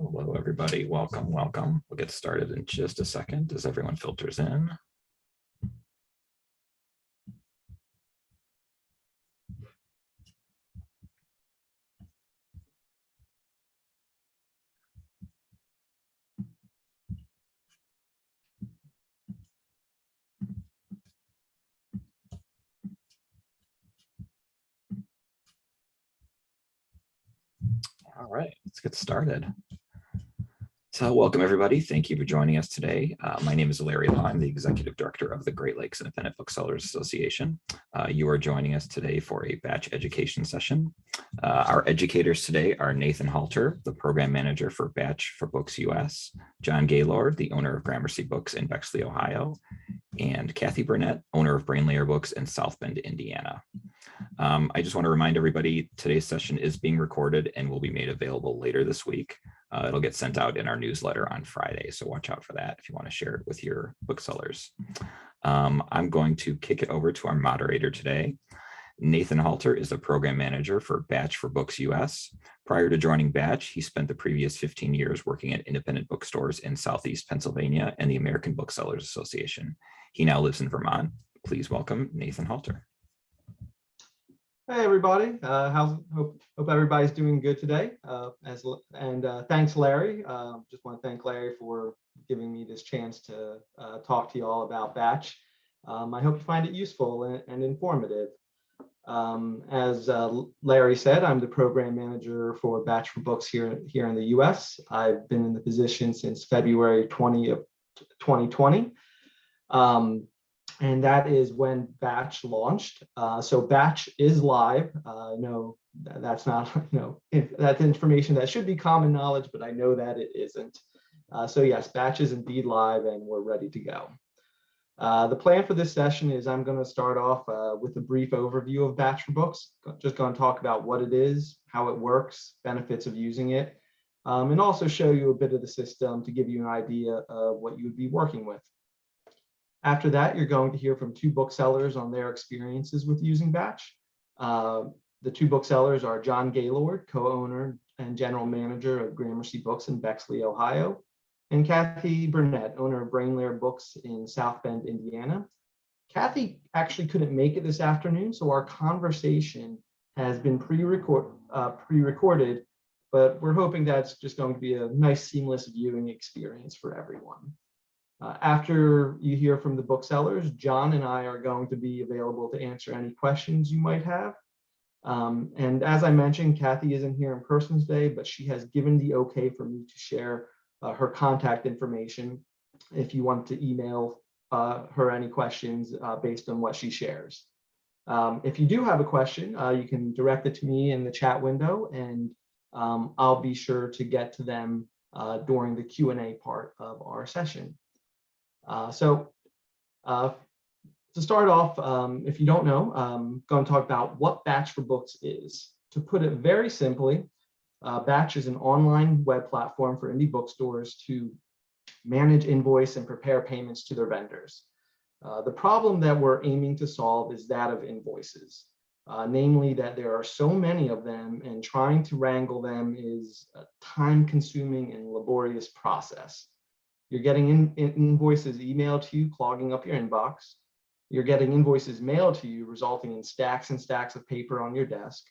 Hello, everybody. Welcome, welcome. We'll get started in just a second as everyone filters in. All right, let's get started. So welcome, everybody. Thank you for joining us today. My name is Larry Law. I'm the Executive Director of the Great Lakes Independent Booksellers Association. You are joining us today for a batch education session. Our educators today are Nathan Halter, the Program Manager for Batch for Books US, John Gaylord, the owner of Gramercy Books in Bexley, Ohio, and Kathy Burnette, owner of Lair Books in South Bend, Indiana. I just want to remind everybody today's session is being recorded and will be made available later this week. It'll get sent out in our newsletter on Friday, so watch out for that if you want to share it with your booksellers. I'm going to kick it over to our moderator today. Nathan Halter is the program manager for Batch for Books US. Prior to joining Batch, he spent the previous 15 years working at independent bookstores in Southeast Pennsylvania and the American Booksellers Association. He now lives in Vermont. Please welcome Nathan Halter. Hey everybody, hope everybody's doing good today. Thanks Larry. Just want to thank Larry for giving me this chance to talk to you all about Batch. I hope you find it useful and informative. As Larry said, I'm the program manager for Batch for Books here in the US. I've been in the position since February 2020. And that is when Batch launched. So Batch is live. No, that's not, that's information that should be common knowledge, but I know that it isn't. So yes, Batch is indeed live and we're ready to go. The plan for this session is I'm going to start off with a brief overview of Batch for Books. Just going to talk about what it is, how it works, benefits of using it, and also show you a bit of the system to give you an idea of what you would be working with. After that, you're going to hear from two booksellers on their experiences with using Batch. The two booksellers are John Gaylord, co-owner and general manager of Gramercy Books in Bexley, Ohio, and Kathy Burnette, owner of Lair Books in South Bend, Indiana. Kathy actually couldn't make it this afternoon, so our conversation has been pre-recorded, but we're hoping that's just going to be a nice seamless viewing experience for everyone. After you hear from the booksellers, John and I are going to be available to answer any questions you might have. And as I mentioned, Kathy isn't here in person today, but she has given the okay for me to share her contact information if you want to email her any questions based on what she shares. If you do have a question, you can direct it to me in the chat window, and I'll be sure to get to them during the Q&A part of our session. To start off, if you don't know, I'm going to talk about what Batch for Books is. To put it very simply, Batch is an online web platform for indie bookstores to manage, invoice, and prepare payments to their vendors. The problem that we're aiming to solve is that of invoices, namely that there are so many of them and trying to wrangle them is a time-consuming and laborious process. You're getting invoices emailed to you, clogging up your inbox. You're getting invoices mailed to you, resulting in stacks and stacks of paper on your desk.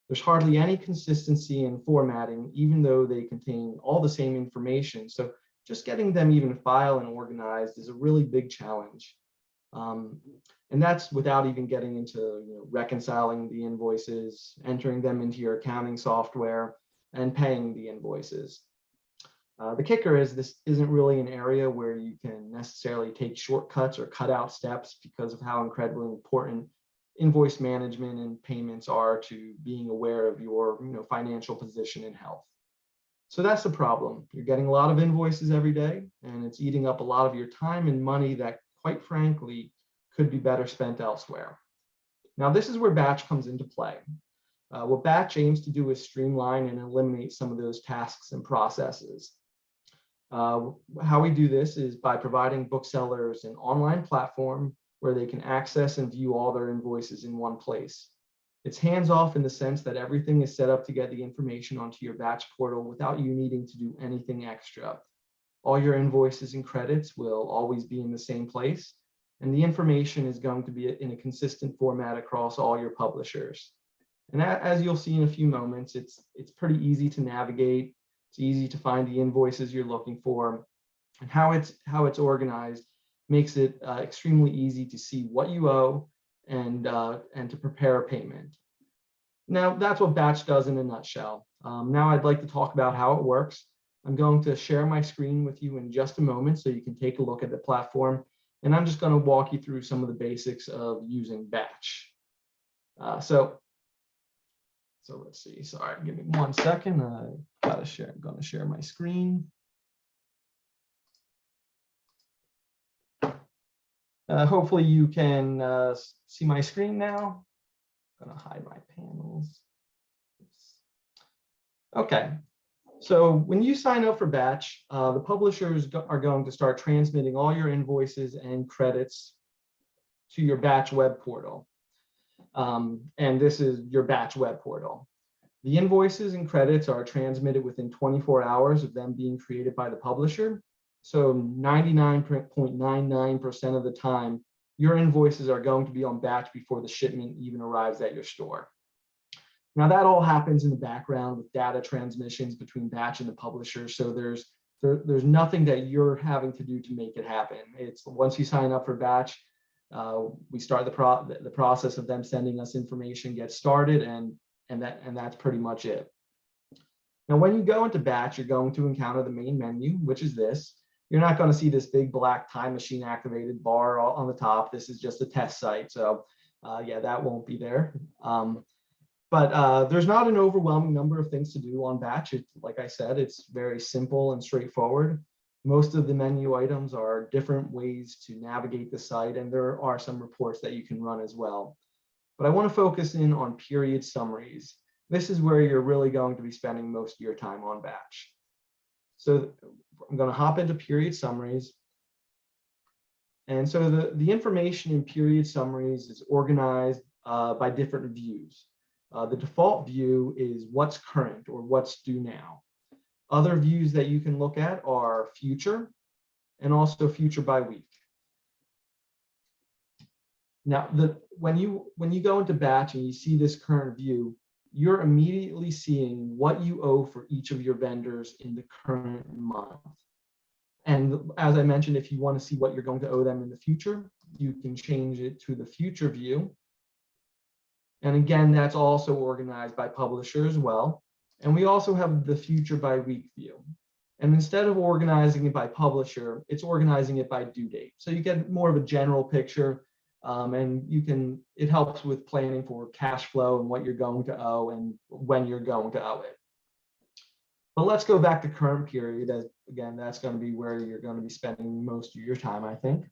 There's hardly any consistency in formatting, even though they contain all the same information. So just getting them even filed and organized is a really big challenge. And that's without even getting into reconciling the invoices, entering them into your accounting software, and paying the invoices. The kicker is this isn't really an area where you can necessarily take shortcuts or cut out steps because of how incredibly important invoice management and payments are to being aware of your financial position and health. So that's the problem. You're getting a lot of invoices every day, and it's eating up a lot of your time and money that, quite frankly, could be better spent elsewhere. Now, this is where Batch comes into play. What Batch aims to do is streamline and eliminate some of those tasks and processes. How we do this is by providing booksellers an online platform where they can access and view all their invoices in one place. It's hands-off in the sense that everything is set up to get the information onto your batch portal without you needing to do anything extra. All your invoices and credits will always be in the same place, and the information is going to be in a consistent format across all your publishers. And as you'll see in a few moments, it's pretty easy to navigate. It's easy to find the invoices you're looking for, and how it's organized makes it extremely easy to see what you owe and to prepare a payment. Now, that's what Batch does in a nutshell. Now I'd like to talk about how it works. I'm going to share my screen with you in just a moment so you can take a look at the platform. And I'm just going to walk you through some of the basics of using Batch. So let's see. Sorry, give me 1 second. I'm going to share my screen. Hopefully you can see my screen now. I'm going to hide my panels. Oops. Okay. So when you sign up for Batch, the publishers are going to start transmitting all your invoices and credits to your Batch web portal. And this is your Batch web portal. The invoices and credits are transmitted within 24 hours of them being created by the publisher. So 99.99% of the time, your invoices are going to be on Batch before the shipment even arrives at your store. Now that all happens in the background with data transmissions between Batch and the publisher. So there's nothing that you're having to do to make it happen. It's once you sign up for Batch, we start the process of them sending us information gets started, and that's pretty much it. Now, when you go into Batch, you're going to encounter the main menu, which is this. You're not going to see this big black time machine activated bar on the top. This is just a test site. So yeah, that won't be there. But there's not an overwhelming number of things to do on Batch. Like I said, it's very simple and straightforward. Most of the menu items are different ways to navigate the site, and there are some reports that you can run as well. But I want to focus in on period summaries. This is where you're really going to be spending most of your time on Batch. So I'm going to hop into period summaries. And so the information in period summaries is organized by different views. The default view is what's current or what's due now. Other views that you can look at are future and also future by week. Now, when you go into Batch and you see this current view, you're immediately seeing what you owe for each of your vendors in the current month. And as I mentioned, if you want to see what you're going to owe them in the future, you can change it to the future view. And again, that's also organized by publisher as well. And we also have the future by week view. And instead of organizing it by publisher, it's organizing it by due date. So you get more of a general picture, and it helps with planning for cash flow and what you're going to owe and when you're going to owe it. But let's go back to current period. Again, that's going to be where you're going to be spending most of your time, I think.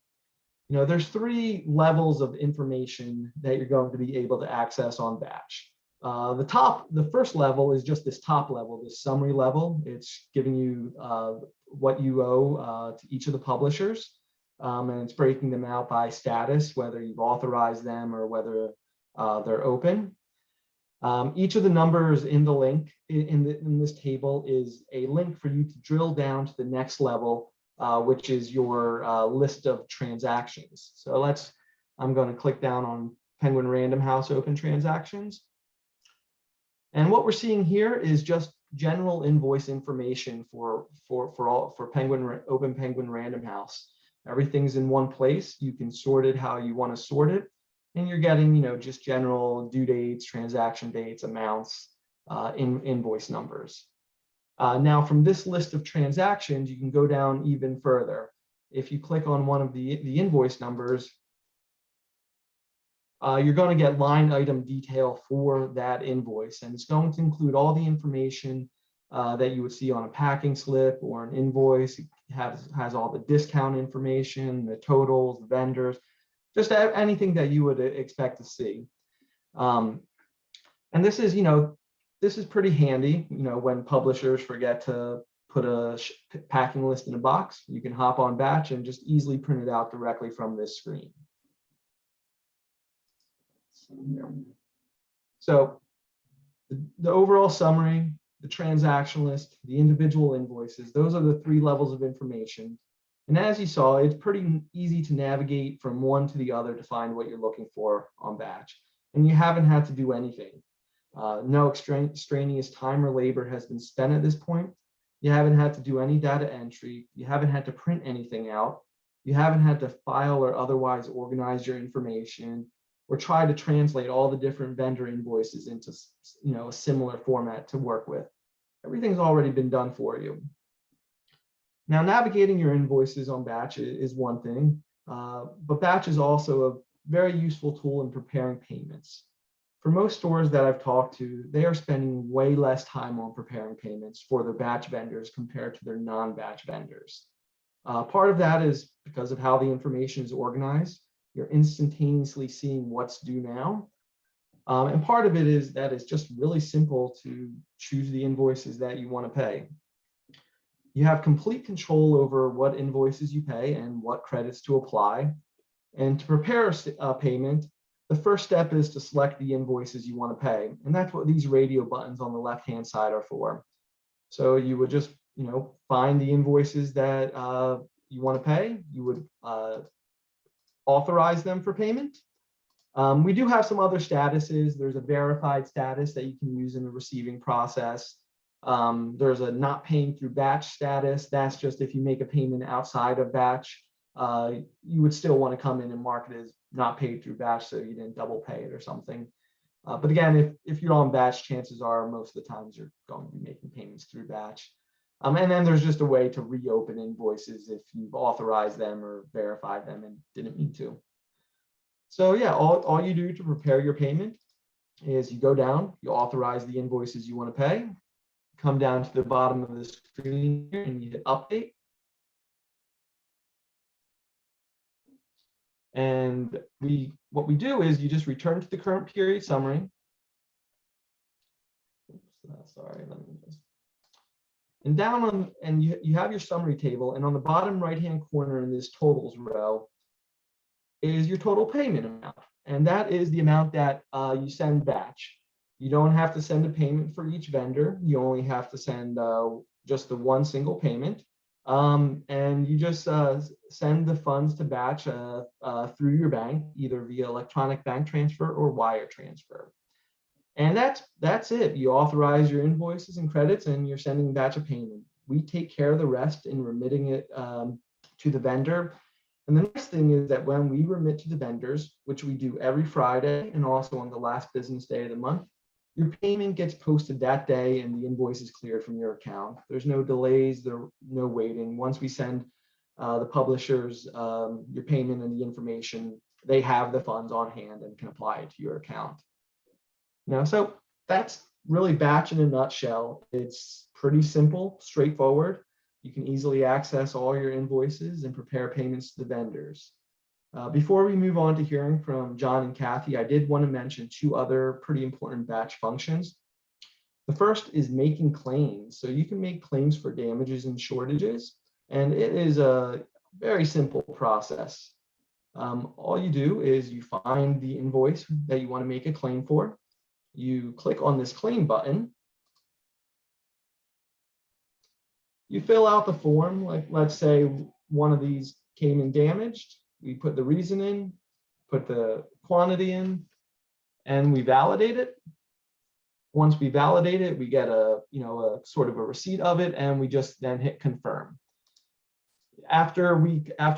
You know, there's 3 levels of information that you're going to be able to access on Batch. The first level is just this top level, this summary level. It's giving you what you owe to each of the publishers, and it's breaking them out by status, whether you've authorized them or whether they're open. Each of the numbers in the link in this table is a link for you to drill down to the next level, which is your list of transactions. So I'm going to click down on Penguin Random House Open Transactions. And what we're seeing here is just general invoice information for Open Penguin Random House. Everything's in one place. You can sort it how you want to sort it. And you're getting, just general due dates, transaction dates, amounts, invoice numbers. Now, from this list of transactions, you can go down even further. If you click on one of the invoice numbers, you're going to get line item detail for that invoice, and it's going to include all the information that you would see on a packing slip or an invoice. It has all the discount information, the totals, the vendors, just anything that you would expect to see. And this is pretty handy, when publishers forget to put a packing list in a box. You can hop on Batch and just easily print it out directly from this screen. So the overall summary, the transaction list, the individual invoices, those are the three levels of information. And as you saw, it's pretty easy to navigate from one to the other to find what you're looking for on batch. And you haven't had to do anything. No extraneous time or labor has been spent at this point. You haven't had to do any data entry. You haven't had to print anything out. You haven't had to file or otherwise organize your information or try to translate all the different vendor invoices into, a similar format to work with. Everything's already been done for you. Now, navigating your invoices on batch is one thing, but batch is also a very useful tool in preparing payments. For most stores that I've talked to, they are spending way less time on preparing payments for their batch vendors compared to their non-batch vendors. Part of that is because of how the information is organized. You're instantaneously seeing what's due now. And part of it is that it's just really simple to choose the invoices that you want to pay. You have complete control over what invoices you pay and what credits to apply. And to prepare a payment, the first step is to select the invoices you want to pay. And that's what these radio buttons on the left-hand side are for. So you would just, find the invoices that you want to pay. You would authorize them for payment. We do have some other statuses. There's a verified status that you can use in the receiving process. There's a not paying through batch status. That's just if you make a payment outside of batch, you would still want to come in and mark it as not paid through batch so you didn't double pay it or something. But again, if you're on batch, chances are most of the times you're going to be making payments through batch. And then there's just a way to reopen invoices if you've authorized them or verified them and didn't mean to. So yeah, all you do to prepare your payment is you go down, you authorize the invoices you want to pay, come down to the bottom of the screen here and you hit update. And what we do is you just return to the current period summary. Oops, sorry, let me just. And down on, and you have your summary table, and on the bottom right-hand corner in this totals row is your total payment amount. And that is the amount that you send batch. You don't have to send a payment for each vendor. You only have to send just the one single payment. And you just send the funds to batch through your bank, either via electronic bank transfer or wire transfer. And that's it. You authorize your invoices and credits and you're sending batch a payment. We take care of the rest in remitting it to the vendor. And the next thing is that when we remit to the vendors, which we do every Friday and also on the last business day of the month, your payment gets posted that day and the invoice is cleared from your account. There's no delays, there's no waiting. Once we send the publishers your payment and the information, they have the funds on hand and can apply it to your account. So that's really batch in a nutshell. It's pretty simple, straightforward. You can easily access all your invoices and prepare payments to the vendors. Before we move on to hearing from John and Kathy, I did want to mention two other pretty important batch functions. The first is making claims. So you can make claims for damages and shortages, and it is a very simple process. All you do is you find the invoice that you want to make a claim for. You click on this claim button. You fill out the form, like let's say one of these came in damaged. We put the reason in, put the quantity in, and we validate it. Once we validate it, we get a sort of a receipt of it, and we just then hit confirm. After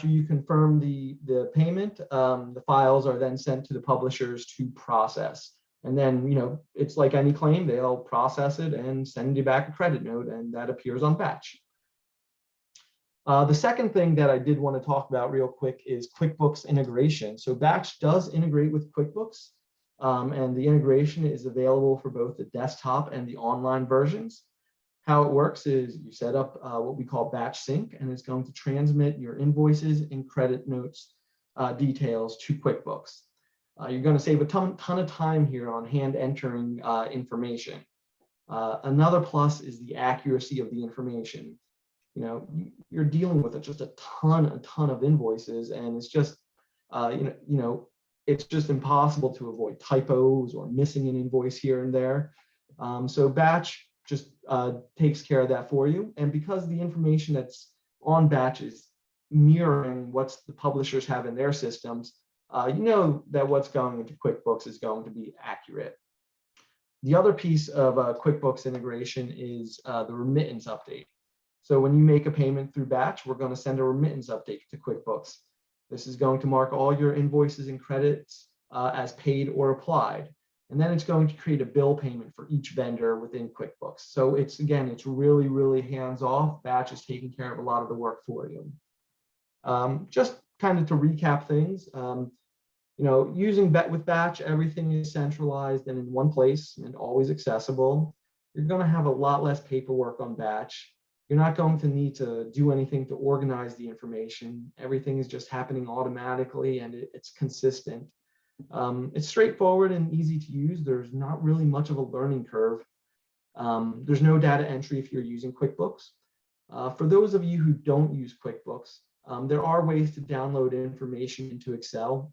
you confirm the payment, the files are then sent to the publishers to process. And then, it's like any claim, they'll process it and send you back a credit note, and that appears on batch. The second thing that I did want to talk about real quick is QuickBooks integration. So batch does integrate with QuickBooks, and the integration is available for both the desktop and the online versions. How it works is you set up what we call batch sync, and it's going to transmit your invoices and credit notes details to QuickBooks. You're going to save a ton of time here on hand entering information. Another plus is the accuracy of the information. You're dealing with just a ton of invoices, and it's just it's just impossible to avoid typos or missing an invoice here and there. So batch just takes care of that for you. And because the information that's on batch is mirroring what the publishers have in their systems, you know that what's going into QuickBooks is going to be accurate. The other piece of QuickBooks integration is the remittance update. So when you make a payment through batch, we're going to send a remittance update to QuickBooks. This is going to mark all your invoices and credits as paid or applied. And then it's going to create a bill payment for each vendor within QuickBooks. So it's, again, it's really, really hands-off. Batch is taking care of a lot of the work for you. Just kind of to recap things, you know, using with batch, everything is centralized and in one place and always accessible. You're going to have a lot less paperwork on batch. You're not going to need to do anything to organize the information. Everything is just happening automatically and it's consistent. It's straightforward and easy to use. There's not really much of a learning curve. There's no data entry if you're using QuickBooks. For those of you who don't use QuickBooks, there are ways to download information into Excel.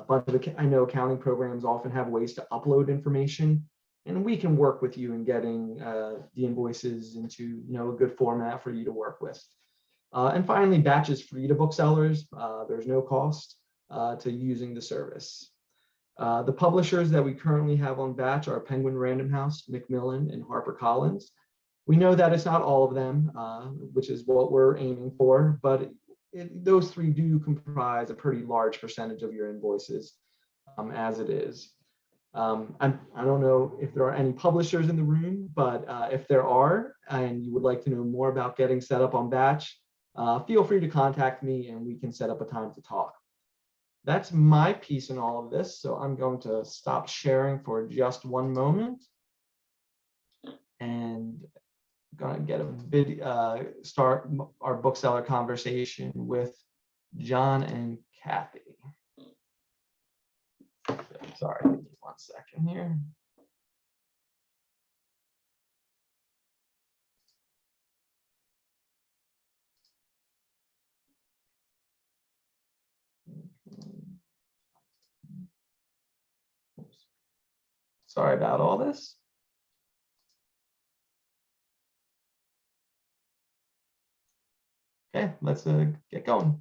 But I know accounting programs often have ways to upload information, and we can work with you in getting the invoices into a good format for you to work with. And finally, batch is free to booksellers. There's no cost to using the service. The publishers that we currently have on batch are Penguin Random House, Macmillan, and HarperCollins. We know that it's not all of them, which is what we're aiming for, but those three do comprise a pretty large percentage of your invoices as it is. I don't know if there are any publishers in the room, but if there are, and you would like to know more about getting set up on batch, feel free to contact me and we can set up a time to talk. That's my piece in all of this. So I'm going to stop sharing for just one moment and going to get a video, start our bookseller conversation with John and Kathy. Sorry, give me 1 second here. Oops. Sorry about all this. Okay, let's get going.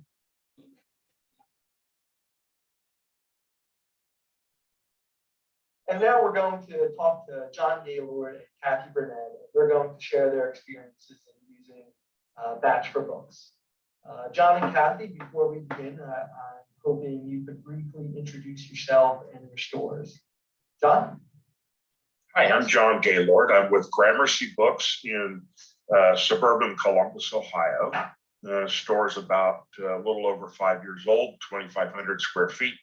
And now we're going to talk to John Gaylord and Kathy Burnette. They're going to share their experiences in using batch for books. John and Kathy, before we begin, I'm hoping you could briefly introduce yourself and your stores. John? Hi, I'm John Gaylord. I'm with Gramercy Books in suburban Columbus, Ohio. The store's about a little over 5 years old, 2,500 square feet,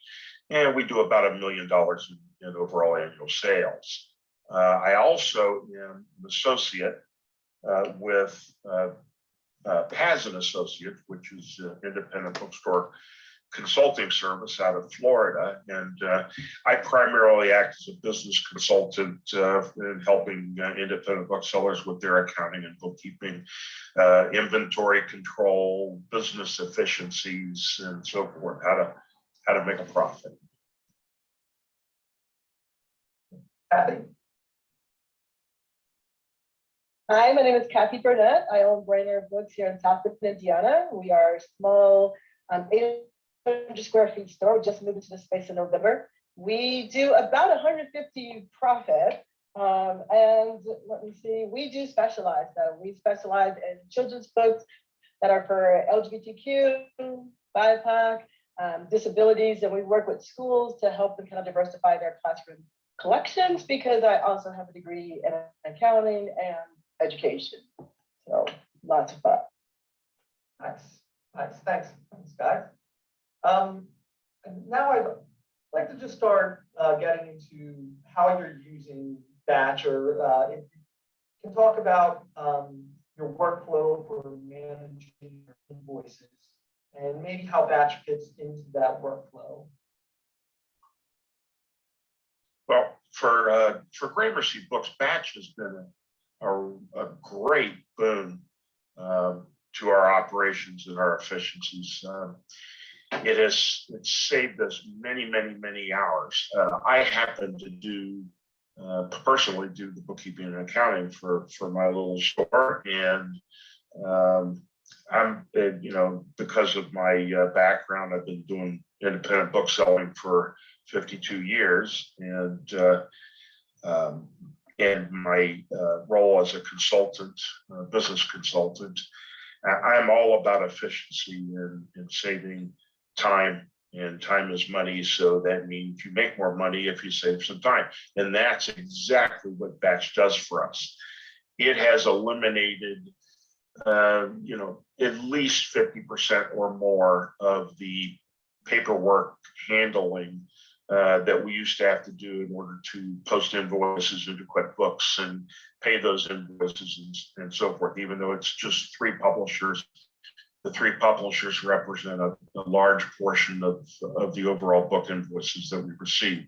and we do about $1 million in overall annual sales. I also am an associate with Paz & Associates, which is an independent bookstore consulting service out of Florida, and I primarily act as a business consultant in helping independent booksellers with their accounting and bookkeeping, inventory control, business efficiencies, and so forth. How to make a profit. Kathy? Hi, my name is Kathy Burnette. I own Lair Books here in South Bend, Indiana. We are a small 800 square feet store. We just moved into the space in November. We do about 150 profit. And let me see, we do specialize though. We specialize in children's books that are for LGBTQ, BIPOC, disabilities, and we work with schools to help them kind of diversify their classroom collections, because I also have a degree in accounting and education. So lots of fun. Nice. Thanks, guys. Now I'd like to just start getting into how you're using batch, or if you can talk about your workflow for managing your invoices and maybe how batch fits into that workflow. Well, for Gramercy Books, batch has been a great boon to our operations and our efficiencies. it's saved us many hours. I happen to personally do the bookkeeping and accounting for my little store, and I'm, because of my background, I've been doing independent bookselling for 52 years, and my role as a consultant, business consultant, I'm all about efficiency and saving time, and time is money. So that means you make more money if you save some time. And that's exactly what Batch does for us. It has eliminated, at least 50% or more of the paperwork handling that we used to have to do in order to post invoices into Quickbooks and pay those invoices and so forth. Even though it's just 3 publishers, the 3 publishers represent a large portion of the overall book invoices that we receive.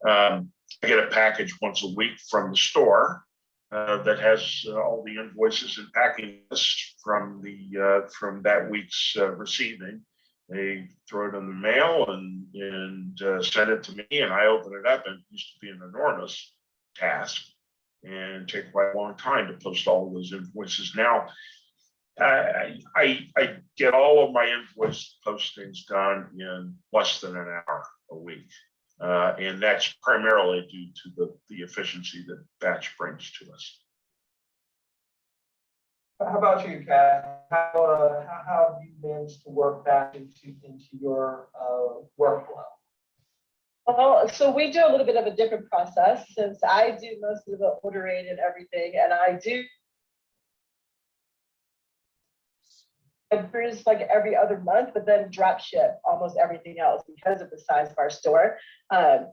I get a package once a week from the store that has all the invoices and packing lists from that week's receiving. They throw it in the mail and send it to me, and I open it up. And it used to be an enormous task and take quite a long time to post all of those invoices. Now, I get all of my invoice postings done in less than an hour a week, and that's primarily due to the efficiency that Batch brings to us. How about you, Kat? How have you managed to work Batch into your workflow? Well, so we do a little bit of a different process, since I do most of the ordering and everything, and I do like every other month, but then drop ship almost everything else because of the size of our store,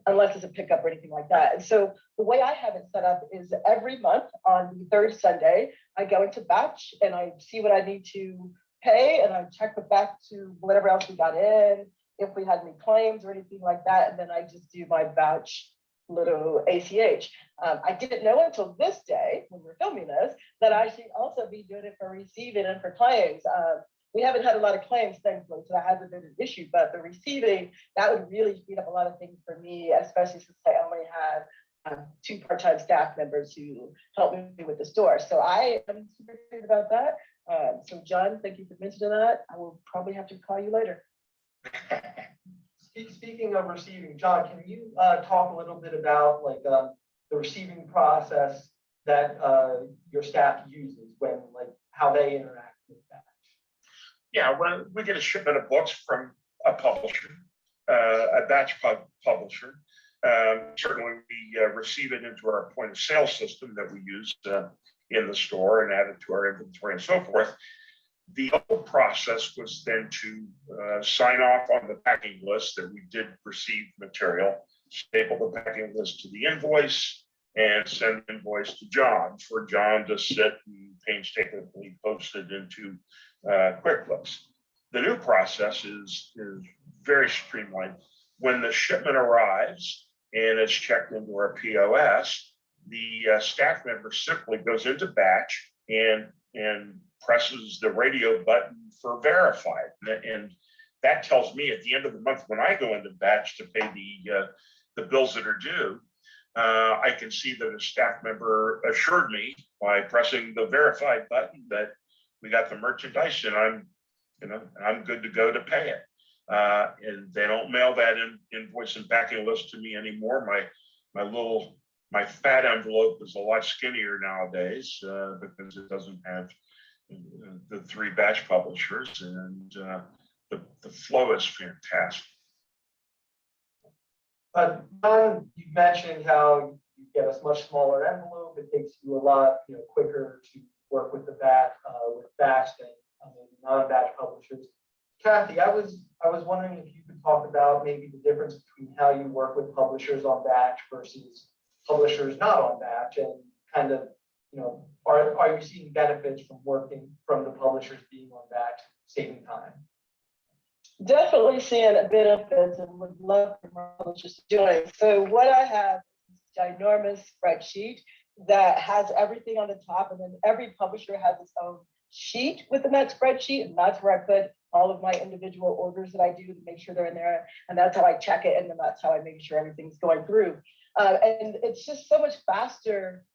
unless it's a pickup or anything like that. And so the way I have it set up is every month on the 3rd Sunday, I go into Batch and I see what I need to pay, and I check it back to whatever else we got in, if we had any claims or anything like that, and then I just do my Batch little ACH. I didn't know until this day, when we're filming this, that I should also be doing it for receiving and for claims. We haven't had a lot of claims, thankfully, so that hasn't been an issue, but the receiving, that would really speed up a lot of things for me, especially since I only have 2 part-time staff members who help me with the store. So I am super excited about that. So John, thank you for mentioning that. I will probably have to call you later. Speaking of receiving, John, can you talk a little bit about the receiving process that your staff uses how they interact with Batch? Yeah, when we get a shipment of books from a publisher, a Batch publisher, certainly we receive it into our point of sale system that we use in the store and add it to our inventory and so forth. The old process was then to sign off on the packing list that we did receive material, staple the packing list to the invoice, and send the invoice to John for John to sit and painstakingly post it into Quickbooks. The new process is very streamlined. When the shipment arrives and it's checked into our POS, the staff member simply goes into Batch and presses the radio button for verified. And that tells me at the end of the month, when I go into Batch to pay the bills that are due, I can see that a staff member assured me by pressing the verified button that we got the merchandise and I'm good to go to pay it. And they don't mail that invoice and packing list to me anymore. My fat envelope is a lot skinnier nowadays because it doesn't have the 3 Batch publishers, and the flow is fantastic. John, you mentioned how you get a much smaller envelope. It takes you a lot quicker to work with with Batch than non-Batch publishers. Kathy, I was wondering if you could talk about maybe the difference between how you work with publishers on Batch versus publishers not on Batch, and kind of are you seeing benefits from the publishers being on Batch, saving time? Definitely seeing benefits, and would love for more publishers doing. So what I have is a ginormous spreadsheet that has everything on the top, and then every publisher has its own sheet within that spreadsheet, and that's where I put all of my individual orders that I do to make sure they're in there. And that's how I check it. And then that's how I make sure everything's going through. And it's just so much faster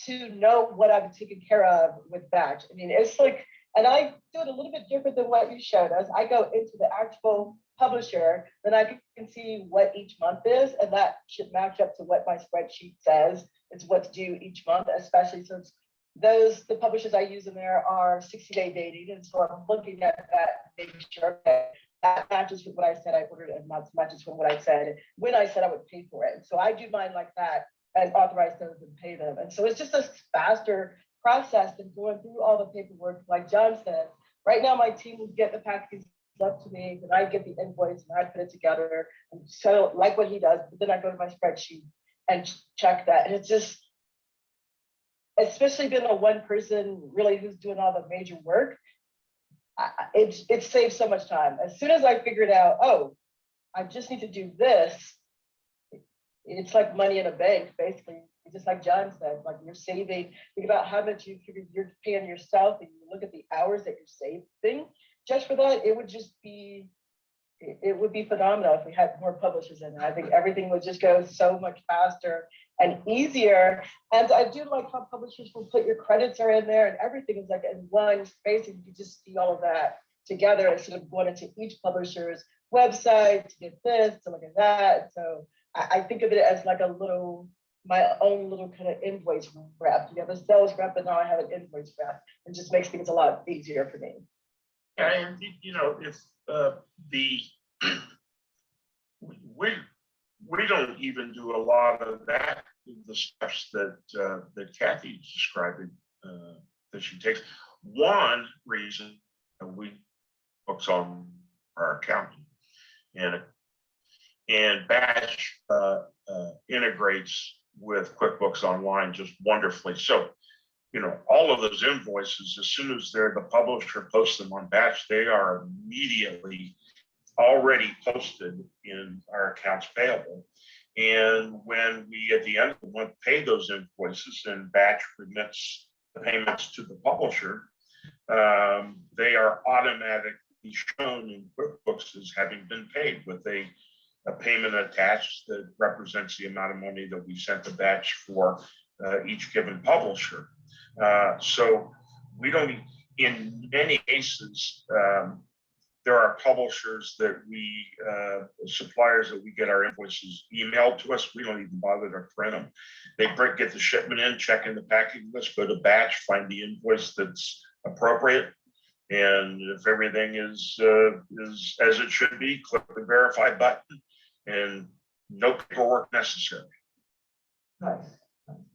to know what I'm taking care of with batch. I mean, it's like, and I do it a little bit different than what you showed us. I go into the actual publisher, then I can see what each month is, and that should match up to what my spreadsheet says is what's due each month, especially since the publishers I use in there are 60-day dating. And so I'm looking at that, making sure that that matches with what I said I ordered and not matches with what I said when I said I would pay for it. So I do mine like that and authorize those and pay them. And so it's just a faster process than going through all the paperwork. Like John said, right now my team will get the packages up to me, then I get the invoice and I put it together. And so like what he does, but then I go to my spreadsheet and check that. And it's just, especially being a one person really who's doing all the major work, it saves so much time. As soon as I figured out, oh, I just need to do this, it's like money in a bank, basically. Just like John said, like you're saving, think about how much you figure you're paying yourself, and you look at the hours that you're saving just for that, it would just be, it would be phenomenal if we had more publishers in there. I think everything would just go so much faster and easier. And I do like how publishers will put your credits are in there and everything is like in one space, and you can just see all of that together instead of going into each publisher's website to get this, to look at that. So I think of it as like a little, my own little kind of invoice rep. You have a sales rep, and now I have an invoice rep. It just makes things a lot easier for me. Yeah, and you know, if we don't even do a lot of that, the steps that that Kathy is describing that she takes. One reason we books on our accounting, and Batch integrates with QuickBooks Online just wonderfully. So, you know, all of those invoices, as soon as the publisher posts them on Batch, they are immediately already posted in our accounts payable. And when we, at the end of the month, pay those invoices and Batch remits the payments to the publisher, they are automatically shown in QuickBooks as having been paid with a payment attached that represents the amount of money that we sent to Batch for each given publisher. So we don't, in many cases, there are publishers that we, suppliers that we get our invoices emailed to us. We don't even bother to print them. They get the shipment in, check in the packing list, go to Batch, find the invoice that's appropriate. And if everything is as it should be, click the verify button and no paperwork necessary. Nice.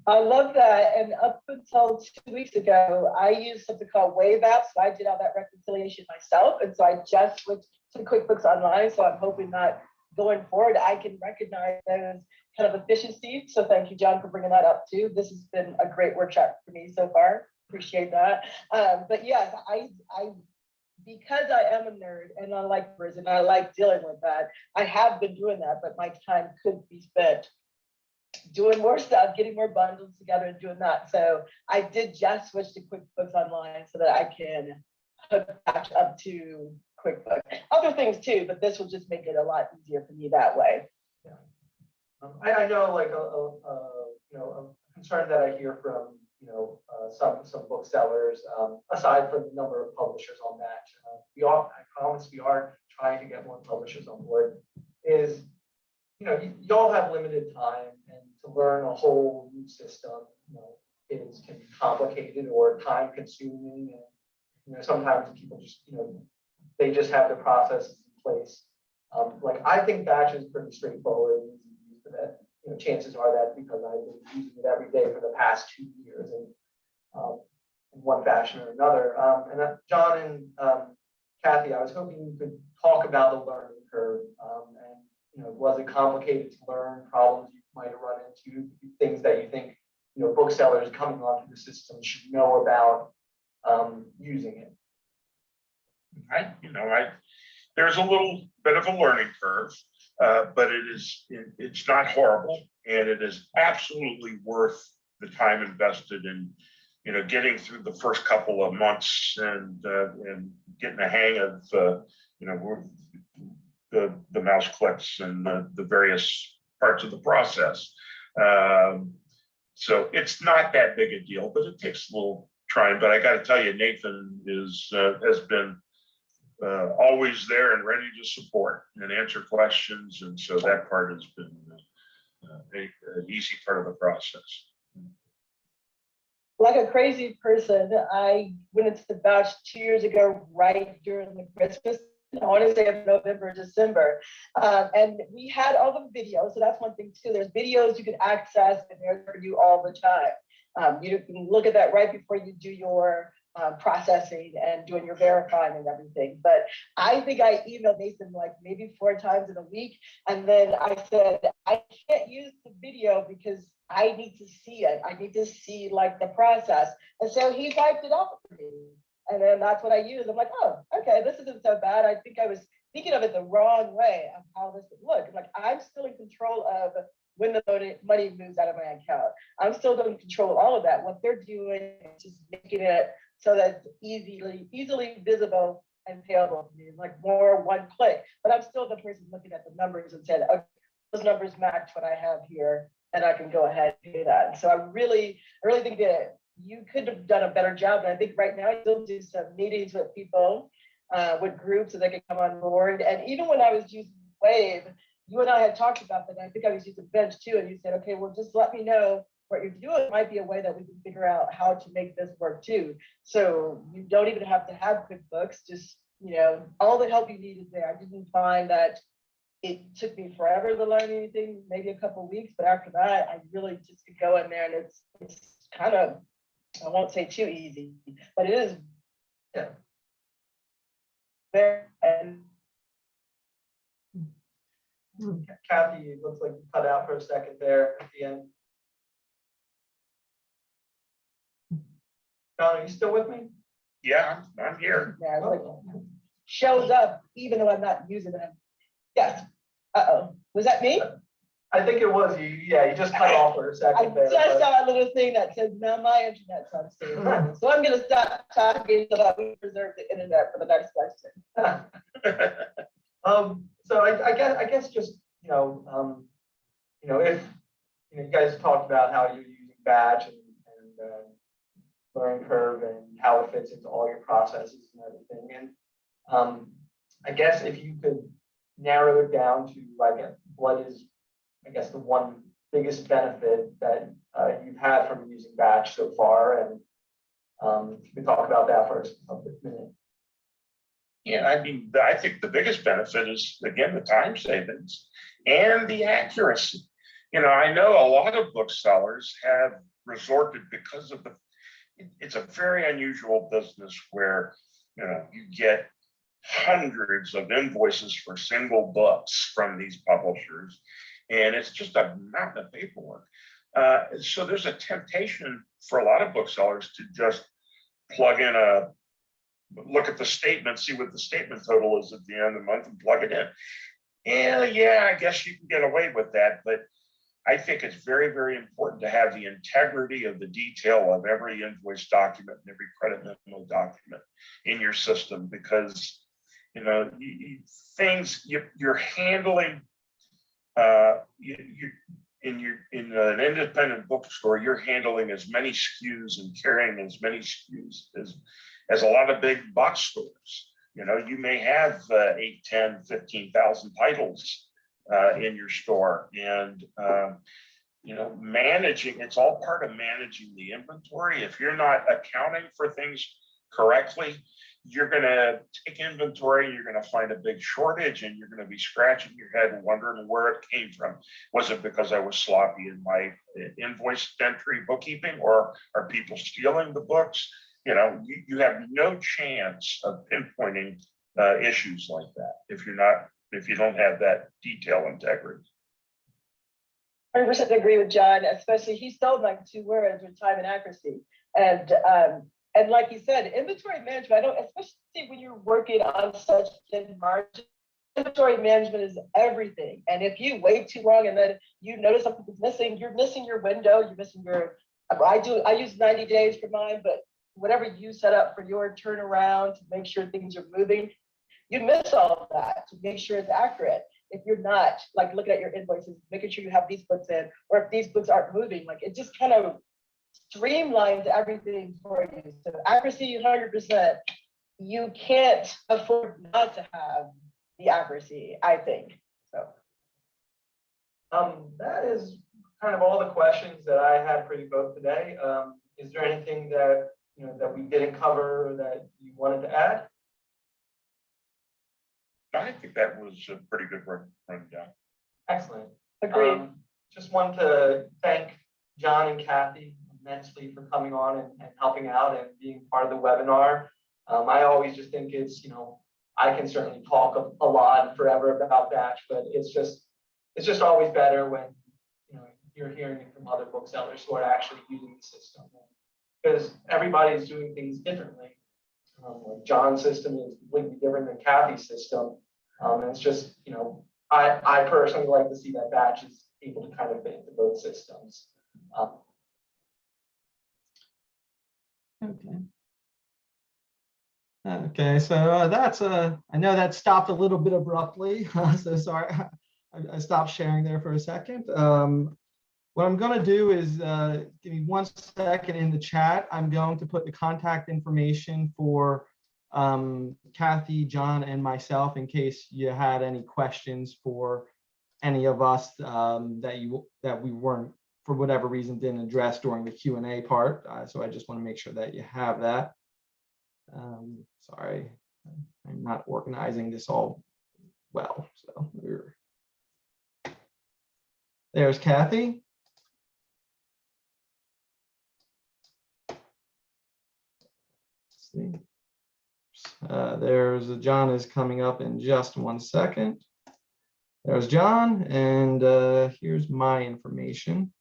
I love that. And up until 2 weeks ago, I used something called Wave App. So I did all that reconciliation myself. And so I just switched to QuickBooks Online. So I'm hoping that going forward, I can recognize those kind of efficiencies. So thank you, John, for bringing that up too. This has been a great workshop for me so far. Appreciate that. But yes, I because I am a nerd and I like numbers and I like dealing with that, I have been doing that, but my time could be spent doing more stuff, getting more bundles together and doing that. So I did just switch to QuickBooks Online so that I can hook Batch up to QuickBooks. Other things too, but this will just make it a lot easier for me that way. Yeah. I know, like a concern that I hear from some booksellers, aside from the number of publishers on Batch, I promise we are trying to get more publishers on board. Is y'all have limited time, and to learn a whole new system, can be complicated or time consuming, and sometimes people just they just have the processes in place. Like I think Batch is pretty straightforward and easy to use, but that chances are that because I've been using it every day for the past 2 years and in one fashion or another. And John and Kathy, I was hoping you could talk about the learning curve, and was it complicated to learn, problems you might have run into, things that you think booksellers coming onto the system should know about using it? There's a little bit of a learning curve, but it's not horrible, and it is absolutely worth the time invested in getting through the first couple of months and getting a hang of, the mouse clicks and the various parts of the process. So it's not that big a deal, but it takes a little trying. But I got to tell you, Nathan has been always there and ready to support and answer questions. And so that part has been an easy part of the process. Like a crazy person, I went into the batch 2 years ago, right during the Christmas. I want to say of November, December. And we had all the videos. So that's one thing too. There's videos you can access and they're for you all the time. You can look at that right before you do your processing and doing your verifying and everything. But I think I emailed Nathan like maybe 4 times in a week. And then I said, I can't use the video because I need to see it. I need to see like the process. And so he typed it up for me. And then that's what I use. I'm like, oh, okay, this isn't so bad. I think I was thinking of it the wrong way of how this would look. Like I'm still in control of when the money moves out of my account. I'm still in control of all of that. What they're doing is just making it so that it's easily visible and payable to me, like more one click. But I'm still the person looking at the numbers and said, okay, those numbers match what I have here, and I can go ahead and pay that. So I really think that you could have done a better job. And I think right now I still do some meetings with people, with groups so they can come on board. And even when I was using Wave, you and I had talked about that. I think I was using Bench too. And you said, okay, well, just let me know what you're doing. It might be a way that we can figure out how to make this work too. So you don't even have to have Quickbooks, just, all the help you need is there. I didn't find that it took me forever to learn anything, maybe a couple of weeks, but after that, I really just could go in there and it's kind of, I won't say too easy, but it is there. And Kathy, it looks like you cut out for a second there at the end. John, are you still with me? Yeah, I'm here. yeah, it's like, shows up even though I'm not using it. Yes. Was that me? I think it was you. Yeah, you just cut off for a I second there. just saw a little thing that said, no, my internet's unstable. So I'm going to stop talking so that we preserve the internet for the next question. So I guess just if you guys talked about how you're using Batch and Learning Curve and how it fits into all your processes and everything, and I guess if you could narrow it down to what is, I guess, the one biggest benefit that you've had from using Batch so far, and if you could talk about that for a minute. Yeah, I mean, I think the biggest benefit is, again, the time savings and the accuracy. I know a lot of booksellers have resorted because of it's a very unusual business where, you get hundreds of invoices for single books from these publishers, and it's just a mountain of paperwork. So there's a temptation for a lot of booksellers to just plug in look at the statement, see what the statement total is at the end of the month and plug it in. And yeah, I guess you can get away with that, but I think it's very, very important to have the integrity of the detail of every invoice document and every credit memo document in your system, because you're handling in an independent bookstore, you're handling as many SKUs and carrying as many SKUs as a lot of big box stores. You may have 8, 10, 15,000 titles in your store, and managing, it's all part of managing the inventory. If you're not accounting for things correctly, you're going to take inventory, you're going to find a big shortage, and you're going to be scratching your head and wondering where it came from. Was it because I was sloppy in my invoice entry bookkeeping, or are people stealing the books? You have no chance of pinpointing issues like that if you don't have that detail integrity. 100% agree with John, especially he stole my 2 words with time and accuracy. And like you said, inventory management, especially when you're working on such thin margin, inventory management is everything. And if you wait too long and then you notice something's missing, you're missing your window, you're missing your I use 90 days for mine, but whatever you set up for your turnaround to make sure things are moving, you miss all of that to make sure it's accurate. If you're not like looking at your invoices, making sure you have these books in, or if these books aren't moving, like it just kind of streamlines everything for you. So accuracy 100%. You can't afford not to have the accuracy, I think. So that is kind of all the questions that I had for you both today. Is there anything that that we didn't cover or that you wanted to add? I think that was a pretty good rundown. Excellent. agreed. Just want to thank John and Kathy immensely for coming on and helping out and being part of the webinar. I always just think it's, I can certainly talk a lot and forever about batch, but it's just always better when you're hearing it from other booksellers who are actually using the system, because everybody's doing things differently. Like John's system is completely different than Kathy's system. And it's just, I personally like to see that batch is able to kind of fit into both systems. Okay. Okay, so that's I know that stopped a little bit abruptly, so sorry. I stopped sharing there for a second. What I'm going to do is give me 1 second in the chat. I'm going to put the contact information for Kathy, John, and myself in case you had any questions for any of us that we weren't, for whatever reason, didn't address during the Q&A part. So I just want to make sure that you have that. Sorry, I'm not organizing this all well. So there's Kathy. Let's see. There's John is coming up in just 1 second. There's John, and here's my information.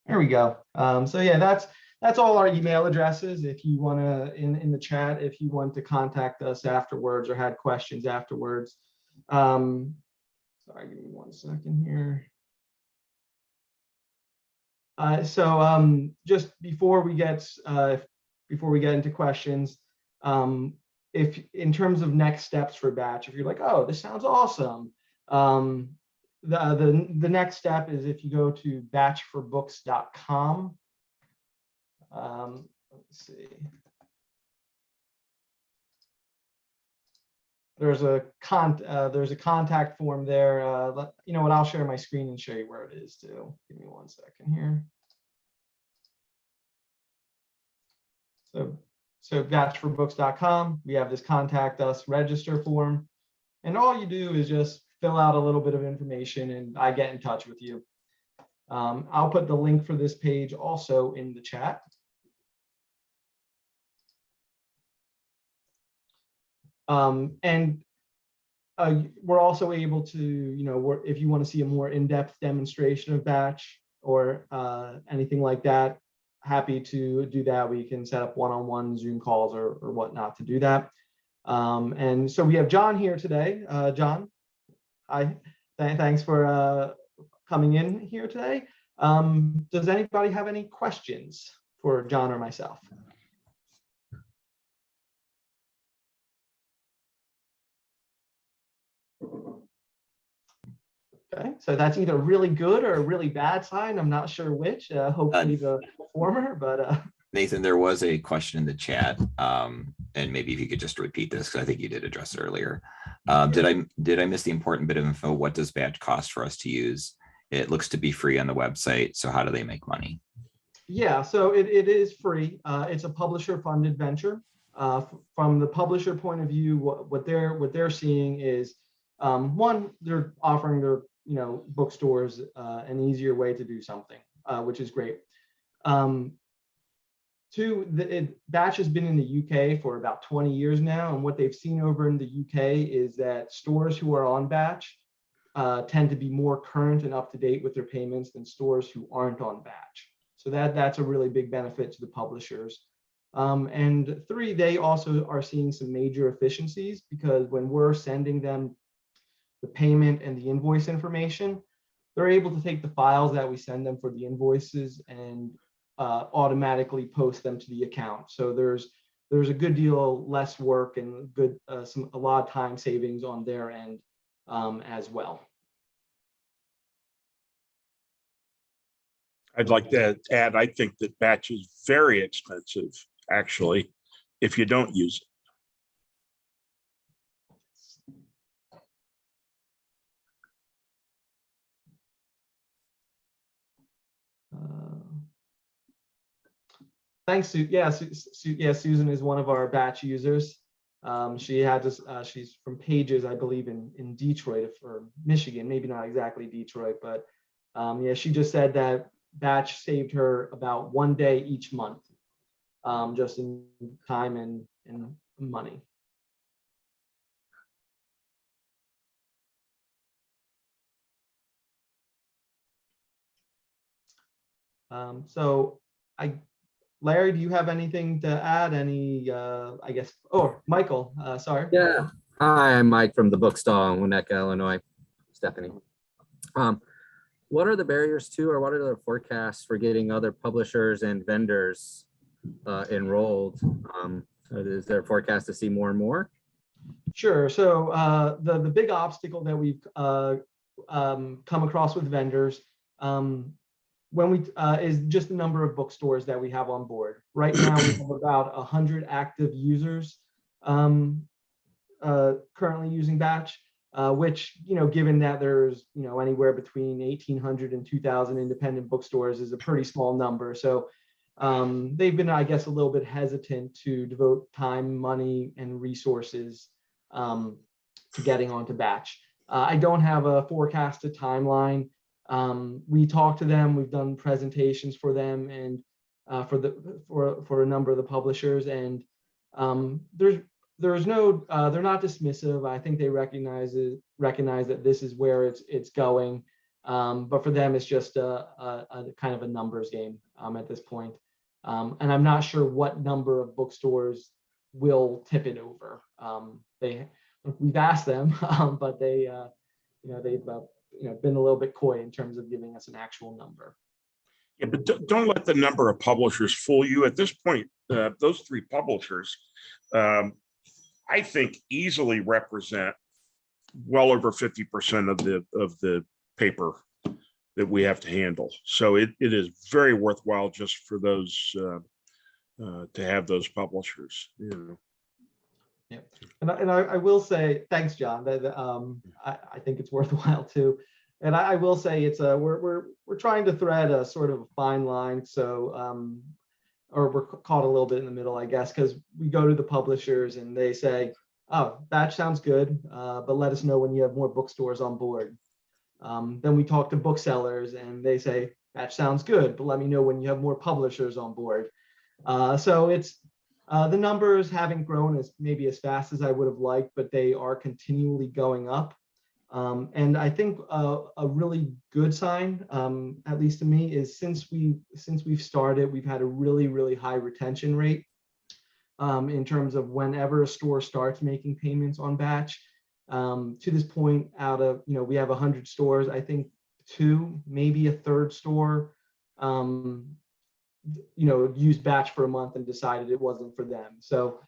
There we go. So yeah, that's all our email addresses. If you want to, in the chat, if you want to contact us afterwards or had questions afterwards. Sorry, give me 1 second here. So just before we get into questions, if in terms of next steps for batch, if you're like, oh, this sounds awesome, the next step is if you go to batchforbooks.com. Let's see. There's a contact form there. You know what? I'll share my screen and show you where it is too. Give me 1 second here. So batchforbooks.com. We have this contact us register form, and all you do is just fill out a little bit of information, and I get in touch with you. I'll put the link for this page also in the chat. And we're also able to, if you want to see a more in-depth demonstration of batch or anything like that, happy to do that. We can set up one-on-one Zoom calls or whatnot to do that. And so we have John here today. John, thanks for coming in here today. Does anybody have any questions for John or myself? Okay, so that's either really good or a really bad sign. I'm not sure which. Hopefully the former, but Nathan, there was a question in the chat, and maybe if you could just repeat this, because I think you did address it earlier. Did I miss the important bit of info? What does batch cost for us to use? It looks to be free on the website. So how do they make money? Yeah, so it is free. It's a publisher-funded venture. From the publisher point of view, what they're seeing is one, they're offering their bookstores an easier way to do something, which is great. Two, Batch has been in the UK for about 20 years now, and what they've seen over in the UK is that stores who are on Batch tend to be more current and up to date with their payments than stores who aren't on Batch. So that's a really big benefit to the publishers. And three, they also are seeing some major efficiencies, because when we're sending them the payment and the invoice information, they're able to take the files that we send them for the invoices and automatically post them to the account. So there's a good deal less work and a lot of time savings on their end as well. I'd like to add, I think that batch is very expensive, actually, if you don't use it. Thanks, Sue. Yeah, Susan is one of our batch users. She had this. She's from Pages, I believe, in Detroit or Michigan, maybe not exactly Detroit, but yeah, she just said that batch saved her about 1 day each month, just in time and money. So Larry, do you have anything to add? Any, I guess, oh, Michael, sorry. Yeah. Hi, I'm Mike from the bookstore in Winnetka, Illinois. Stephanie. What are the barriers to, or what are the forecasts for getting other publishers and vendors enrolled? Is there a forecast to see more and more? Sure. So the big obstacle that we've come across with vendors when we is just the number of bookstores that we have on board. Right now, we have about 100 active users currently using Batch, which, given that there's, anywhere between 1,800 and 2,000 independent bookstores is a pretty small number. So they've been, I guess, a little bit hesitant to devote time, money, and resources to getting onto Batch. I don't have a forecasted timeline. We talked to them, we've done presentations for them and for a number of the publishers, and there's no they're not dismissive. I think they recognize that this is where it's going, but for them it's just a kind of a numbers game at this point, and I'm not sure what number of bookstores will tip it over. We've asked them, but they've been a little bit coy in terms of giving us an actual number. Yeah, but don't let the number of publishers fool you. At this point, those three publishers, I think, easily represent well over 50% of the paper that we have to handle. So it is very worthwhile just for those to have those publishers. Yeah, and I will say thanks, John. That I think it's worthwhile too, and I will say it's we're trying to thread a sort of a fine line. So or we're caught a little bit in the middle, I guess, because we go to the publishers and they say, "Oh, Batch sounds good, but let us know when you have more bookstores on board." Then we talk to booksellers and they say, "Batch sounds good, but let me know when you have more publishers on board." So it's the numbers haven't grown maybe as fast as I would have liked, but they are continually going up. And I think a really good sign, at least to me, is since we've started, we've had a really, really high retention rate in terms of whenever a store starts making payments on Batch. To this point, out of, we have 100 stores, I think 2, maybe a third store used Batch for a month and decided it wasn't for them. So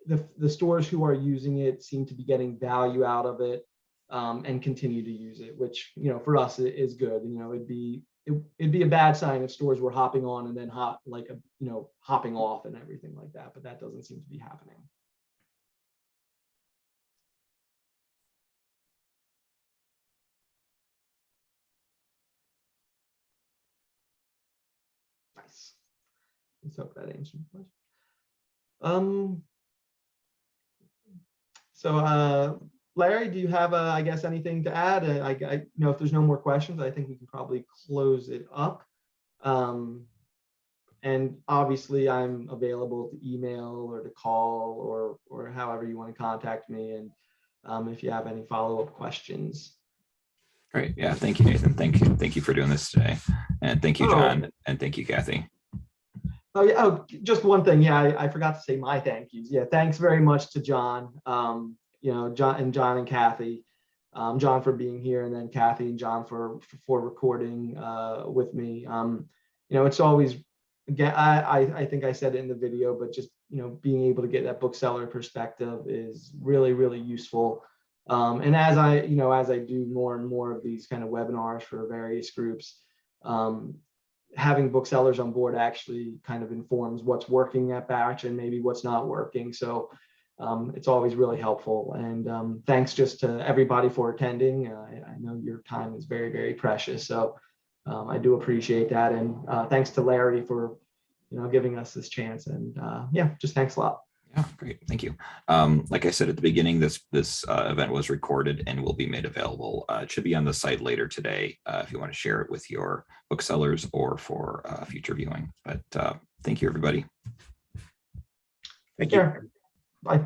the stores who are using it seem to be getting value out of it and continue to use it, which for us is good. It'd be a bad sign if stores were hopping on and then hopping off and everything like that, but that doesn't seem to be happening. Nice. Let's hope that answers the question. So Larry, do you have, I guess, anything to add? I if there's no more questions, I think we can probably close it up. And obviously, I'm available to email or to call or however you want to contact me. And if you have any follow-up questions. Great. Yeah. Thank you, Nathan. Thank you for doing this today. And thank you, John. And thank you, Kathy. Oh, yeah. Oh, just one thing. Yeah, I forgot to say my thank yous. Yeah, thanks very much to John. John and Kathy. John for being here, and then Kathy and John for recording with me. It's always, again, I think I said it in the video, but just being able to get that bookseller perspective is really, really useful. And as I do more and more of these kind of webinars for various groups, having booksellers on board actually kind of informs what's working at Batch and maybe what's not working. So it's always really helpful. And thanks just to everybody for attending. I know your time is very, very precious. So I do appreciate that. And thanks to Larry for giving us this chance. And yeah, just thanks a lot. Yeah, great. Thank you. Like I said at the beginning, this event was recorded and will be made available. It should be on the site later today if you want to share it with your booksellers or for future viewing. But thank you, everybody. Take care. Bye.